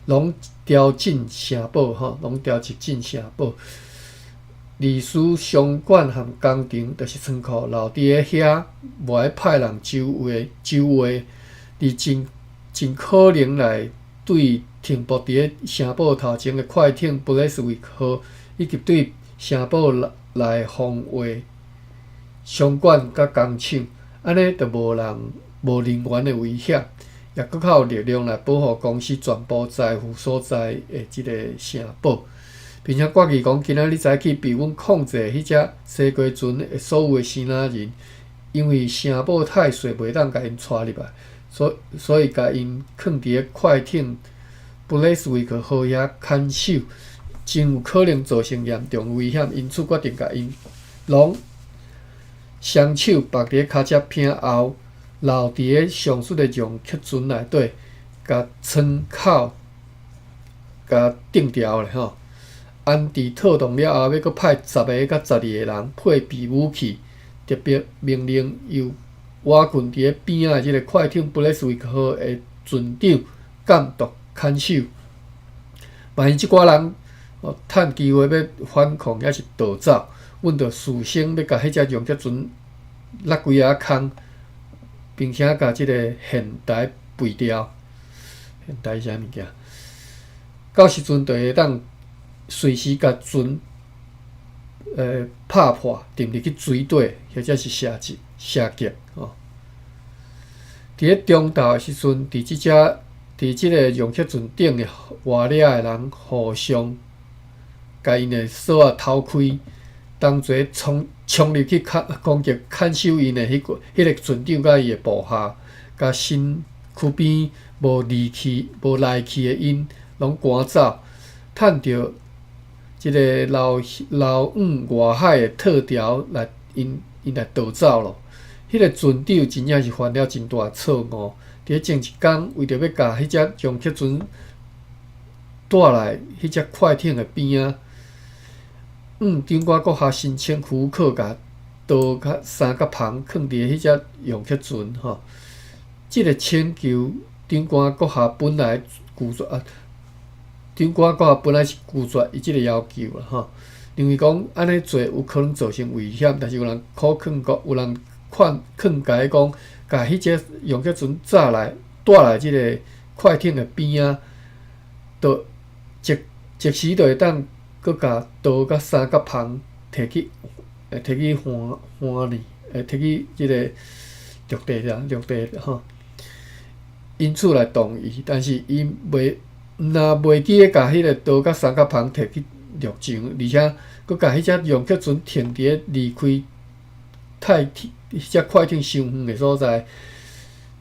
拢调进城堡吼，拢调进城堡。历史商馆和工程就是仓库留伫咧遐，无爱派人周围，而真可能来对停泊伫咧城堡头前的快艇布莱斯维克号，以及对城堡内防卫商馆甲工厂，安尼就无人员的危险，也搁较有力量来保护公司全部财富所在的即个城堡。并且决议讲，今仔日早起被阮控制迄只西瓜船的所有的先仔人，因为城堡太细，袂当甲因带入来，所以甲因囥伫咧快艇布莱斯维克号遐看守，真有可能造成严重危险，因此决定甲因拢双手绑伫咧骹脚片后，留伫咧上述的容客船内底，甲窗口甲钉牢咧吼。安迪特动了后，要搁派10个到12个人配备武器，特别命令由瓦困伫咧边仔的即个快艇布莱斯维克号的船长监督看守。万一即寡人趁机会要反抗，还是逃走，阮着事先要甲迄只容客船落几下空，并且甲即个现台废掉。现台是啥物件？到时阵就会当随时甲船拍破，沉入去水底，或者是射击吼。伫咧中昼的时阵，伫即个容客船顶的活掠的人互相甲因的锁仔偷开，同齐冲入去攻击看守因的迄个船长甲伊的部下，甲身躯边无来气的因拢赶走，趁着即个老远外海的特调来因来逃走咯。迄个船长真正是犯了真大错误。伫前一天，为着要甲迄只容客船带来迄只快艇的边仔，长官阁下申请胡克甲刀甲三角旁囥伫迄只容客船吼。即个请求，长官阁下本来拒绝长官阁下本来是拒绝伊即个要求啦吼，认为讲安尼做有可能造成危险，但是有人劝解讲，甲迄只容客船带来即个快艇的边仔，即时就会当搁甲刀甲三角旁摕去换呢，摕去即个陆地吼，因此来同意，但是伊袂记咧甲迄个刀甲三角旁摕去陆上，而且搁甲迄只容客船停伫咧离开迄只快艇伤远的所在，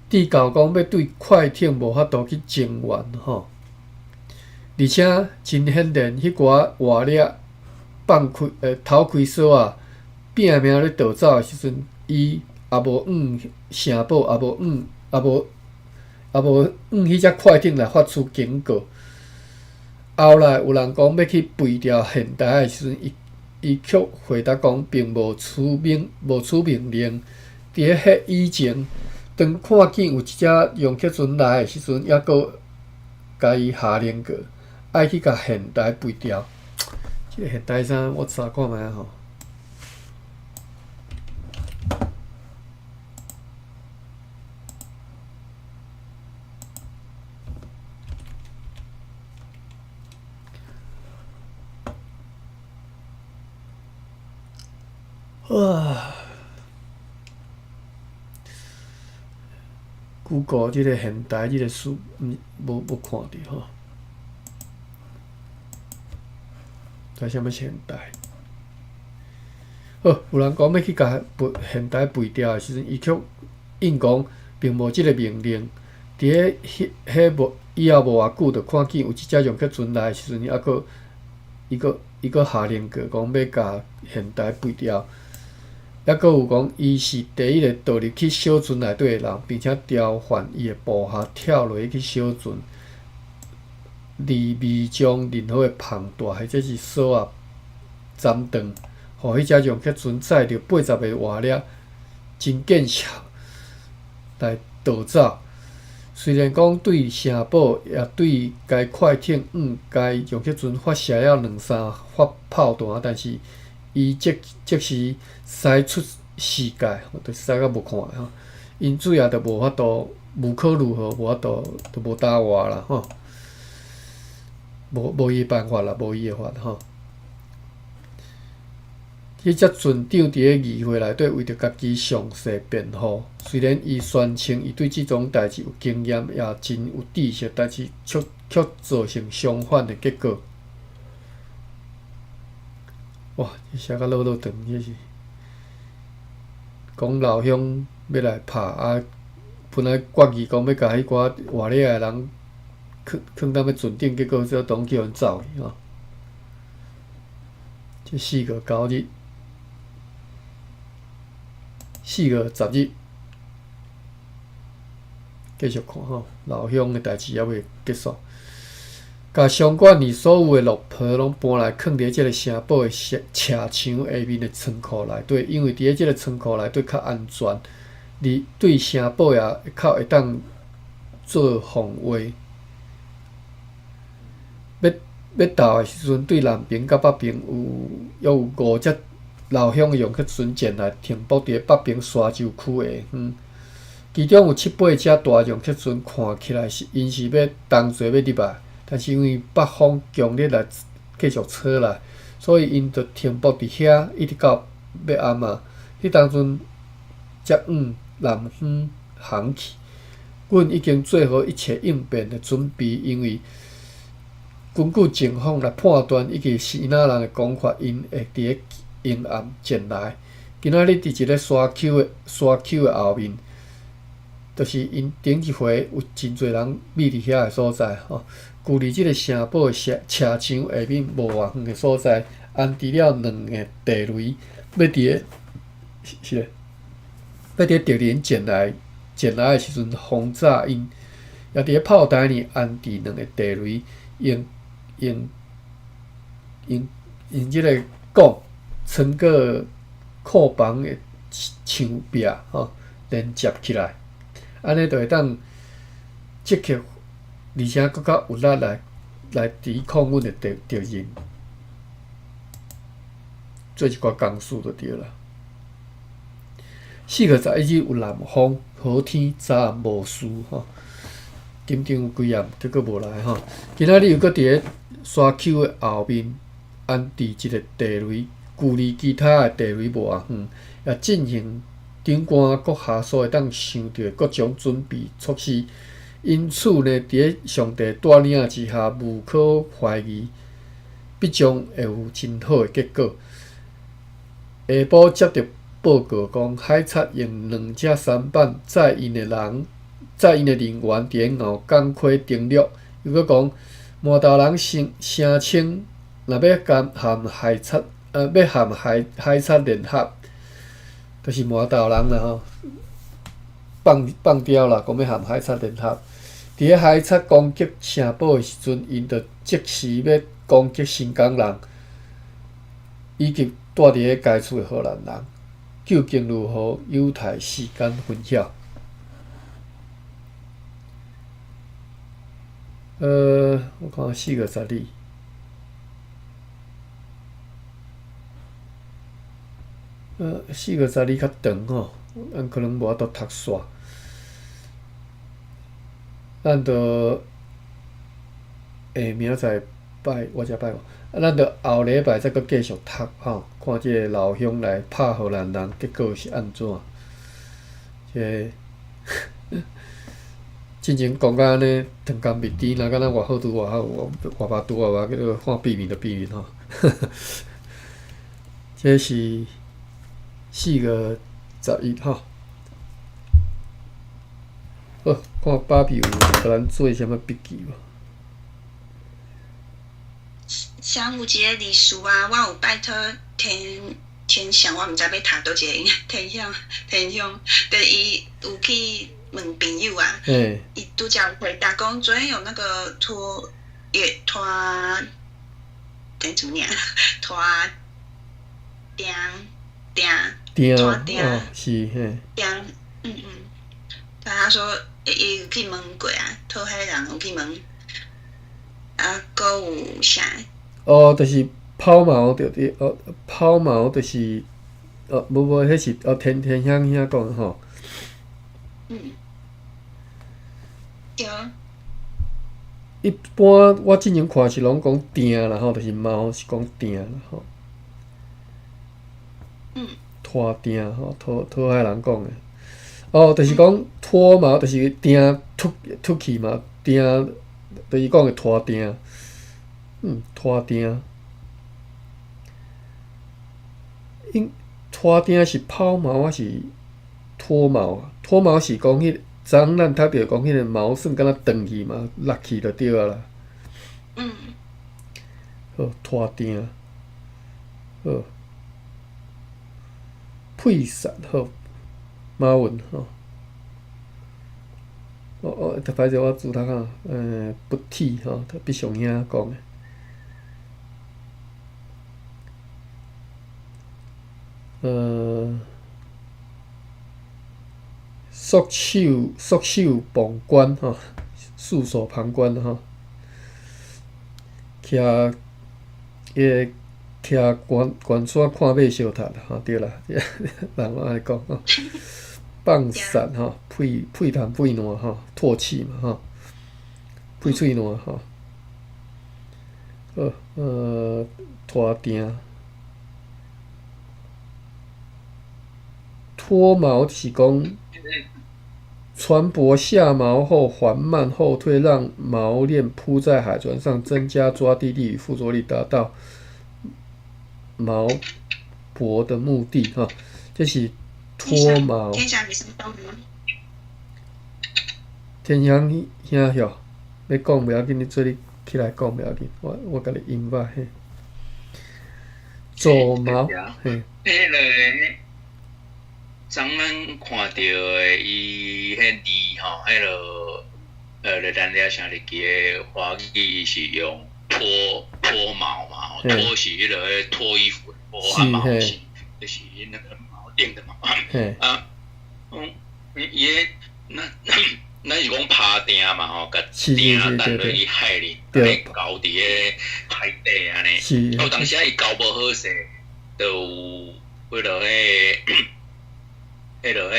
地告讲要对快艇无法度去增援吼。而且真显然，迄寡活掠偷开锁仔，拼命咧逃走的时阵，伊也无城堡，也无迄只快艇来发出警告。后来有人讲要去废掉现台的时阵，伊却回答讲并无出命令。伫咧迄以前，当看见有一只容客船来的时阵，还阁甲伊下令过，爱去甲现台废掉。即个现台啥？我查看觅吼。Google 即个现代即个书，无看着吼。在啥物现代？好，有人讲要去甲现代废掉的时阵，伊却应讲并无即个命令。伫咧迄以后无偌久，就看见有一只容客船来的时阵，伊个下令过，讲要甲现代废掉。还阁有讲，伊是第一个倒入去小船内底的人，并且调换伊的部下跳落去小船，未将任何的篷带或者是锁仔斩断，互迄只容客船载着80个活掠真见效来逃走。虽然讲对城堡也对该快艇该容客船发射了2、3发炮弹，但是伊即时驶出世界，著驶到无看诶吼。因主要著无法度，无可如何，无法度，著无搭话啦吼。无伊办法啦，无伊诶法吼。迄只船长伫咧议会内底为着家己详细辩护，虽然伊宣称伊对即种代志有经验，也真有知识，但是却造成相反诶结果。哇！写甲落长，这是讲老乡要来拍啊！本来决议讲要甲迄寡活咧诶人囥踮咧船顶，结果这当叫人走去吼。这4月9日。4月10日，继续看吼，老乡诶代志还未结束。甲相关哩所有诶落皮拢搬来囥伫即个城堡诶车墙下面诶仓库内底，因为伫咧即个仓库内底较安全，而对城堡也较会当做防卫。要到诶时阵，对南边甲北边有5只。老乡用去船舰来停泊伫咧北平沙洲区下方，其中有7、8只大型客船，看起来因是要同齐要入来，但是因为北风强烈来继续吹来，所以因着停泊伫遐，一直到要暗啊。迄当阵才往南方航去。阮已经做好一切应变的准备，因为根据警方来判断，以及西那人的讲法，因会伫咧阴暗前来。今仔日伫一个沙丘的后面，就是因顶一回有真侪人秘伫遐的所在吼。距离即个城堡的车墙下面无偌远的所在，安置了2个地雷，要伫咧敌人前来的时阵轰炸因，也伫咧炮台呢安置2个地雷，用即个管穿过库房的墙壁吼连接起来，安尼就会当积极，而且搁较有力来抵抗阮的敌人，做一寡工事就对啦。4月11日有南风，好天，早暗无事吼。紧张有几暗，结果无来吼。今仔日又搁伫咧沙丘的后面安置一个地雷。距离其他的地雷无偌远，也进行长官阁下所会当想到的各种准备措施。因此呢，伫咧上帝带领之下，无可怀疑，必将会有真好的结果。下晡接到报告讲，海贼用2只舢板载因的人员伫咧后港溪登陆。又搁讲，满岛人声称，若要含海贼。要含海贼联合，就是满岛人啦吼，放刁啦，讲要含海贼联合。伫咧海贼攻击城堡的时阵，因着即时要攻击新港人，以及住伫咧该处的荷兰人。究竟如何？有待时间分晓。我看4月10日。4月10日较长吼，咱可能无法度读煞。咱着下明仔拜，我才拜无。咱着后礼拜再搁继续读吼，看即个老乡来拍荷兰人，结果是安怎？进前讲甲安尼，糖甘蜜甜，若敢若偌好拄偌好，偌歹拄偌歹，叫做看避免就避免吼。这是4月11吼。好，看爸比有甲咱做啥物笔记无？上有一个历史啊，我有拜托天祥，我毋知要读倒一个天祥，但伊有去问朋友啊，伊拄则有回答讲，昨天有那个拖，怎么念？拖是嘿。他说伊有去问过啊，讨迄人有去问，啊，搁有啥？就是抛锚着抛锚就是无，迄是天香遐讲的吼。对。一般我之前看是拢讲定啦吼，就是锚是讲定啦吼。拖定吼，讨海人讲的。就是讲拖锚，就是定出去嘛，定就是讲的拖定。拖定。拖定是抛锚还是脱锚啊？脱锚是讲昨昏咱读着讲迄个锚算敢若断去嘛，落去就对啊啦。好，拖定。好，配散好，马文吼。歹势我字读啊，不体吼，必上兄讲的。束手旁观吼，束手旁观吼，徛悬山看马烧塔吼，对啦，人安尼讲吼，放散吼，配痰配烂吼，唾弃嘛吼，配喙烂吼，拖定。脱锚是讲船舶下锚后缓慢后退，让锚链铺在海船上，增加抓地力与附着力，达到锚泊的目的。哈，这是脱锚。天祥兄晓，要讲不要紧，你做你起来讲不要紧，我甲你引发嘿。左锚，嘿。昨咱看到的伊迄字吼，迄落咱俩城里记的华语是用脱锚嘛，脱是迄落脱衣服，脱啊锚是就是那个锚定的嘛。伊咱是讲拍定嘛吼，甲定等落去海里，安交伫个海底安尼。当时伊交无好势，就有迄落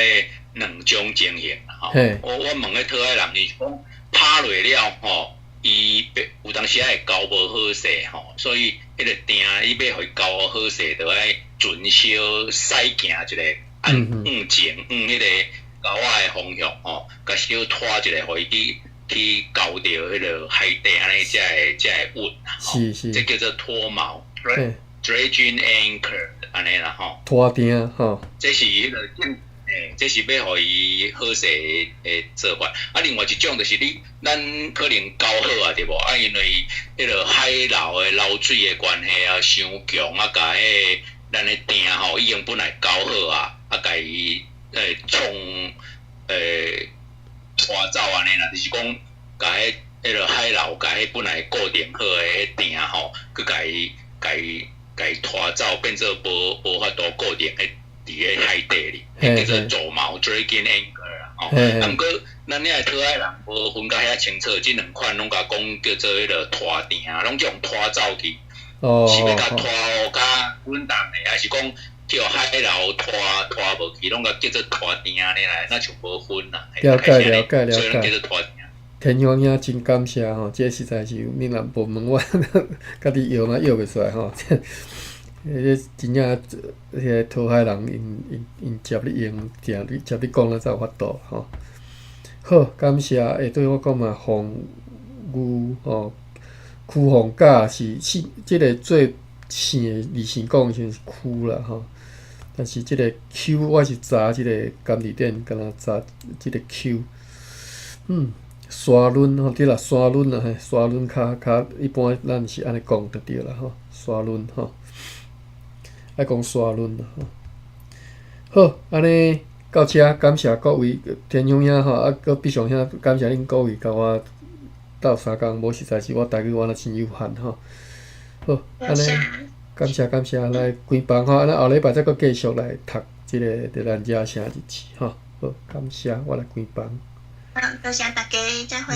两种情形吼。我问迄讨海人，是讲拍落了吼，伊有当时会交无好势吼，所以迄个定伊要互伊交好势，就爱准小驶行一个按前迄个交仔的方向吼，甲小拖一个，互伊去交到迄个海底安尼，才会稳吼。这叫做脱锚 ，dredging anchor 安尼啦吼。拖定吼。这是迄个。这是要互伊好势的做法。另外一种就是咱可能交好啊，对无？因为迄个海流的流水的关系啊，伤强啊，甲咱的定吼已经本来交好啊，甲伊冲拖走安尼啦，就是讲甲迄个海流甲迄本来固定好的定吼，佮甲伊拖走，变做无法度固定的。伫个海底里，叫做左锚 （dredging anchor） 啊。毋过咱遐讨海人无分甲遐清楚，即两款拢甲讲叫做迄个拖定，拢用拖走去，是要甲拖好甲稳当的，还是讲叫海流拖无去，拢甲叫做拖定安尼啦，那就无分啦。了解。所以叫做拖定。天祥兄真感谢吼，这实在是闽南部门我家己摇嘛摇袂出来吼。真正迄个讨海人因接你用，接你讲了才有法度吼。好，感谢。对我讲嘛，凤牛吼，曲凤甲是即个最姓的字姓讲就是曲啦吼。但是即个 Q 我是查即个甘字典，敢若查即个 Q。沙轮吼，对啦，沙轮啦，嘿，沙轮较一般咱是安尼讲就对啦吼，沙轮吼。爱讲沙轮啦吼，好，安尼到遮，感谢各位天祥兄吼，佮必上兄，感谢恁各位甲我斗相共，无实在是我台语我若真有限吼。好，安尼感谢，来关房吼，安尼后礼拜再佮继续来读即个伫咱遮写日志吼。好，感谢，我来关房。好，多谢大家，再会。